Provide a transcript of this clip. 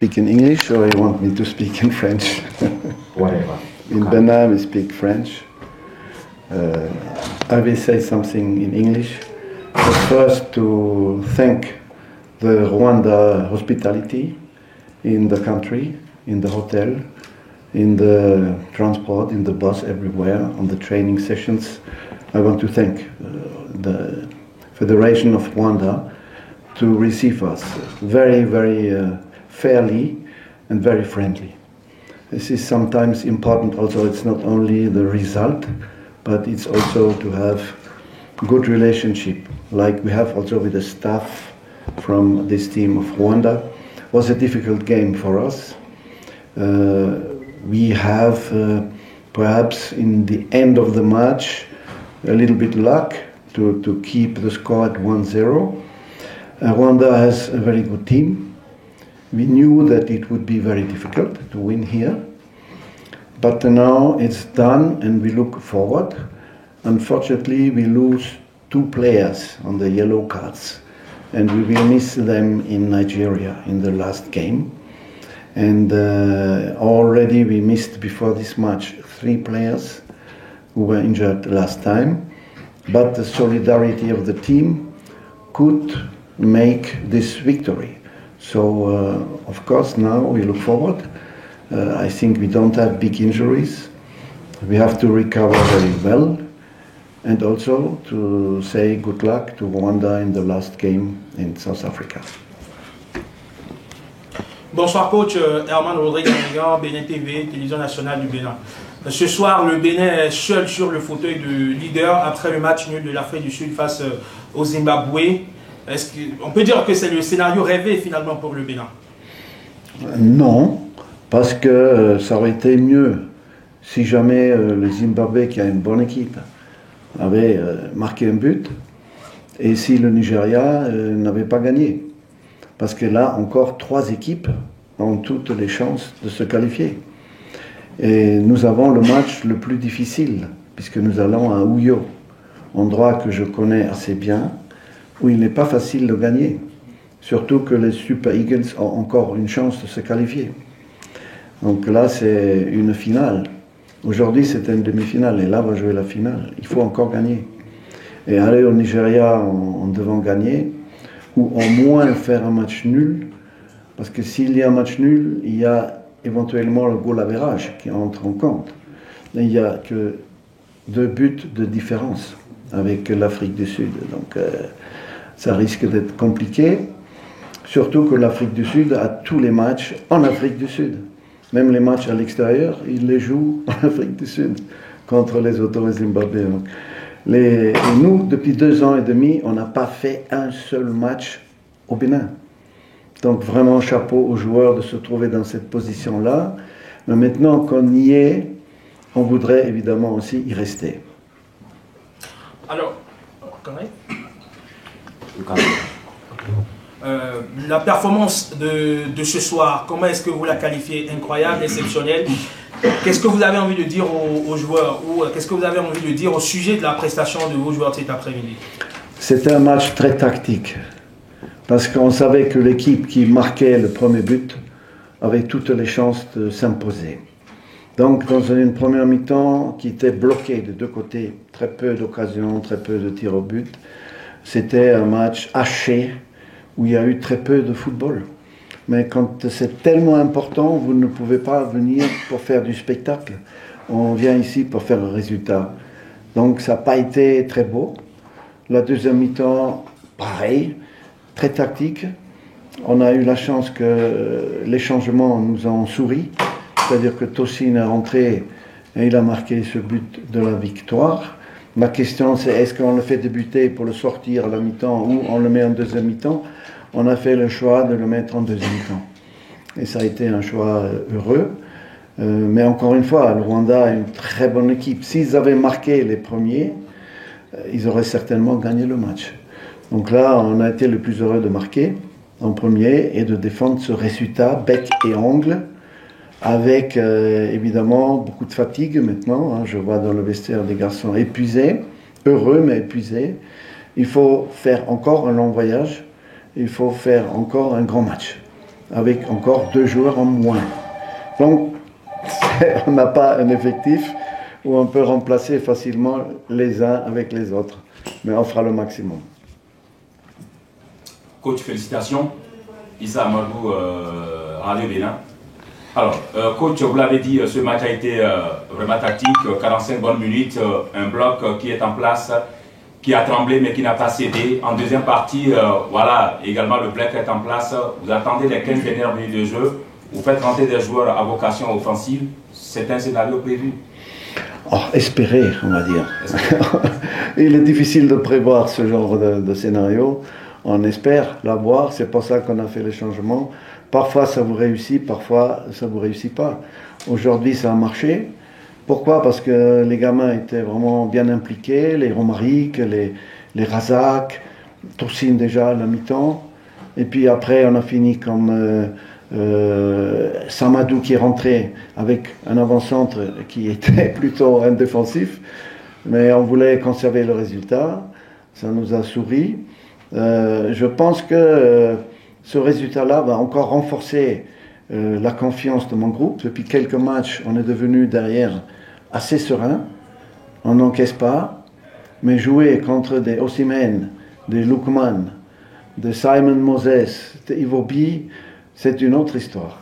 Speak in English or you want me to speak in French? Whatever. In Benin we speak French. I will say something in English. But first to thank the Rwanda hospitality in the country, in the hotel, in the transport, in the bus, everywhere, on the training sessions. I want to thank the Federation of Rwanda to receive us very, very fairly and very friendly. This is sometimes important also. It's not only the result, but it's also to have good relationship, like we have also with the staff from this team of Rwanda. It was a difficult game for us. We have perhaps in the end of the match a little bit luck to keep the score at 1-0. Rwanda has a very good team. We knew that it would be very difficult to win here, but now it's done and we look forward. Unfortunately, we lose 2 players on the yellow cards, and we will miss them in Nigeria in the last game. And already we missed before this match 3 players who were injured last time, but the solidarity of the team could make this victory. So, of course, now we look forward. I think we don't have big injuries. We have to recover very well. And also to say good luck to Rwanda in the last game in South Africa. Bonsoir coach, Herman Rodrigue, Bénin TV, Télévision nationale du Bénin. Ce soir, le Bénin est seul sur le fauteuil de leader après le match nul de l'Afrique du Sud face au Zimbabwe. On peut dire que c'est le scénario rêvé finalement pour le Bénin? Non, parce que ça aurait été mieux si jamais le Zimbabwe, qui a une bonne équipe, avait marqué un but et si le Nigeria n'avait pas gagné. Parce que là, encore 3 équipes ont toutes les chances de se qualifier. Et nous avons le match le plus difficile, puisque nous allons à Uyo, endroit que je connais assez bien, où il n'est pas facile de gagner. Surtout que les Super Eagles ont encore une chance de se qualifier. Donc là, c'est une finale. Aujourd'hui, c'est une demi-finale, et là, on va jouer la finale. Il faut encore gagner. Et aller au Nigeria en devant gagner, ou au moins faire un match nul, parce que s'il y a un match nul, il y a éventuellement le goal average qui entre en compte. Et il n'y a que 2 buts de différence avec l'Afrique du Sud. Donc ça risque d'être compliqué, surtout que l'Afrique du Sud a tous les matchs en Afrique du Sud. Même les matchs à l'extérieur, ils les jouent en Afrique du Sud contre les autos zimbabwéens. Et nous, depuis 2 ans et demi, on n'a pas fait un seul match au Bénin. Donc vraiment chapeau aux joueurs de se trouver dans cette position-là. Mais maintenant qu'on y est, on voudrait évidemment aussi y rester. Alors, la performance de ce soir, comment est-ce que vous la qualifiez? Incroyable, exceptionnelle. Qu'est-ce que vous avez envie de dire aux joueurs, ou qu'est-ce que vous avez envie de dire au sujet de la prestation de vos joueurs cet après-midi? C'était un match très tactique, parce qu'on savait que l'équipe qui marquait le premier but avait toutes les chances de s'imposer. Donc dans une première mi-temps qui était bloquée de 2 côtés, très peu d'occasions, très peu de tirs au but, c'était un match haché où il y a eu très peu de football. Mais quand c'est tellement important, vous ne pouvez pas venir pour faire du spectacle. On vient ici pour faire un résultat. Donc ça n'a pas été très beau. La deuxième mi-temps, pareil, très tactique. On a eu la chance que les changements nous ont souri. C'est-à-dire que Tosin est rentré et il a marqué ce but de la victoire. Ma question c'est, est-ce qu'on le fait débuter pour le sortir à la mi-temps ou on le met en deuxième mi-temps? On a fait le choix de le mettre en deuxième mi-temps. Et ça a été un choix heureux. Mais encore une fois, le Rwanda a une très bonne équipe. S'ils avaient marqué les premiers, ils auraient certainement gagné le match. Donc là, on a été le plus heureux de marquer en premier et de défendre ce résultat bec et ongle, avec évidemment beaucoup de fatigue maintenant. Hein. Je vois dans le vestiaire des garçons épuisés, heureux mais épuisés. Il faut faire encore un long voyage. Il faut faire encore un grand match. avec encore 2 joueurs en moins. Donc, on n'a pas un effectif où on peut remplacer facilement les uns avec les autres. Mais on fera le maximum. Coach, félicitations. Issa Amadou, Radio Bénin. Alors, coach, vous l'avez dit, ce match a été vraiment tactique, 45 bonnes minutes, un bloc qui est en place, qui a tremblé mais qui n'a pas cédé. En deuxième partie, voilà, également le bloc est en place. Vous attendez les 15 dernières minutes de jeu, vous faites rentrer des joueurs à vocation offensive. C'est un scénario prévu. Oh, espérer, on va dire. Il est difficile de prévoir ce genre de scénario. On espère l'avoir, c'est pour ça qu'on a fait les changements. Parfois ça vous réussit, parfois ça ne vous réussit pas. Aujourd'hui ça a marché. Pourquoi? Parce que les gamins étaient vraiment bien impliqués, les Romaric, les Razak, Toussine déjà à la mi-temps. Et puis après on a fini comme Samadou qui est rentré avec un avant-centre qui était plutôt un défensif. Mais on voulait conserver le résultat, ça nous a souri. Je pense que ce résultat-là va encore renforcer la confiance de mon groupe. Depuis quelques matchs, on est devenu derrière assez serein. On n'encaisse pas. Mais jouer contre des Osimhen, des Lookman, des Simon Moses, des Iwobi, c'est une autre histoire.